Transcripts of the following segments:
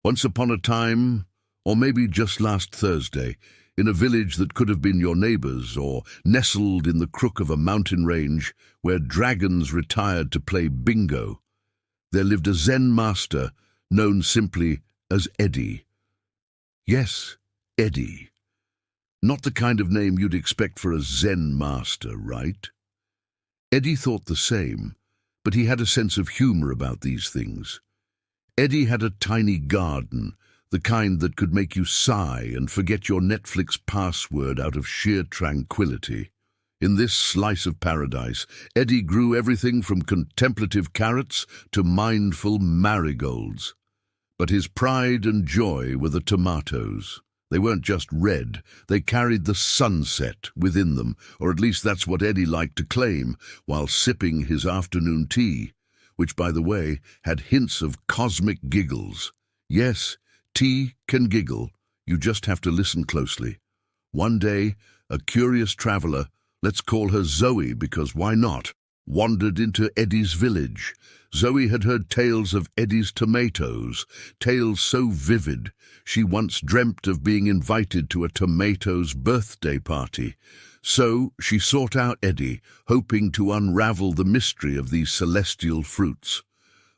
Once upon a time, or maybe just last Thursday, in a village that could have been your neighbor's, or nestled in the crook of a mountain range where dragons retired to play bingo, there lived a Zen master known simply as Eddie. Yes, Eddie. Not the kind of name you'd expect for a Zen master, right? Eddie thought the same, but he had a sense of humor about these things. Eddie had a tiny garden, the kind that could make you sigh and forget your Netflix password out of sheer tranquility. In this slice of paradise, Eddie grew everything from contemplative carrots to mindful marigolds. But his pride and joy were the tomatoes. They weren't just red, they carried the sunset within them, or at least that's what Eddie liked to claim while sipping his afternoon tea, which, by the way, had hints of cosmic giggles. Yes, tea can giggle, you just have to listen closely. One day, a curious traveler, let's call her Zoe because why not, wandered into Eddie's village. Zoe had heard tales of Eddie's tomatoes, tales so vivid she once dreamt of being invited to a tomatoes birthday party. So she sought out Eddie, hoping to unravel the mystery of these celestial fruits.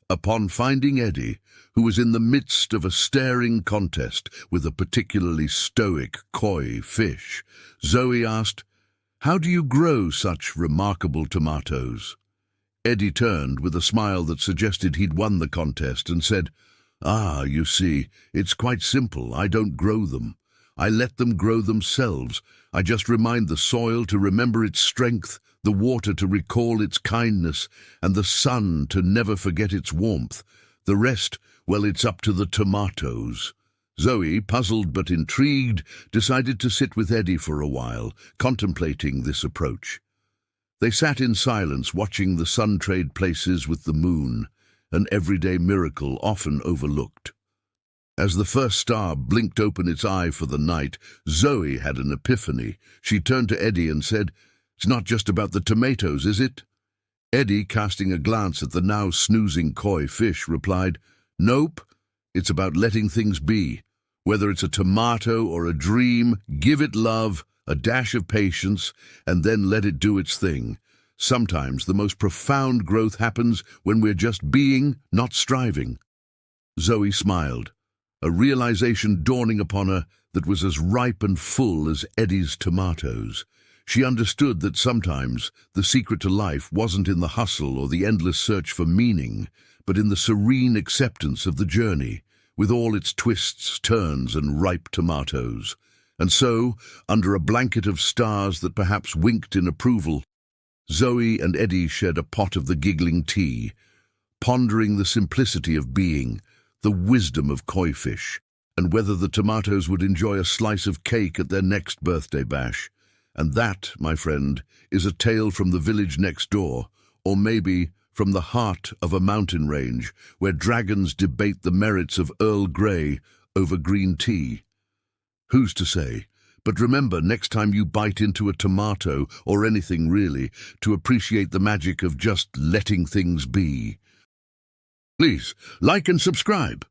Upon finding Eddie, who was in the midst of a staring contest with a particularly stoic koi fish, Zoe asked, "How do you grow such remarkable tomatoes?" Eddie turned with a smile that suggested he'd won the contest and said, "Ah, you see, it's quite simple. I don't grow them. I let them grow themselves. I just remind the soil to remember its strength, the water to recall its kindness, and the sun to never forget its warmth. The rest, well, it's up to the tomatoes." Zoe, puzzled but intrigued, decided to sit with Eddie for a while, contemplating this approach. They sat in silence, watching the sun trade places with the moon, an everyday miracle often overlooked. As the first star blinked open its eye for the night, Zoe had an epiphany. She turned to Eddie and said, "It's not just about the tomatoes, is it?" Eddie, casting a glance at the now snoozing koi fish, replied, "Nope, it's about letting things be. Whether it's a tomato or a dream, give it love, a dash of patience, and then let it do its thing. Sometimes the most profound growth happens when we're just being, not striving." Zoe smiled, a realization dawning upon her that was as ripe and full as Eddie's tomatoes. She understood that sometimes the secret to life wasn't in the hustle or the endless search for meaning, but in the serene acceptance of the journey, with all its twists, turns, and ripe tomatoes. And so, under a blanket of stars that perhaps winked in approval, Zoe and Eddie shared a pot of the giggling tea, pondering the simplicity of being, the wisdom of koi fish, and whether the tomatoes would enjoy a slice of cake at their next birthday bash. And that, my friend, is a tale from the village next door, or maybe from the heart of a mountain range where dragons debate the merits of Earl Grey over green tea. Who's to say? But remember, next time you bite into a tomato, or anything really, to appreciate the magic of just letting things be. Please, like and subscribe.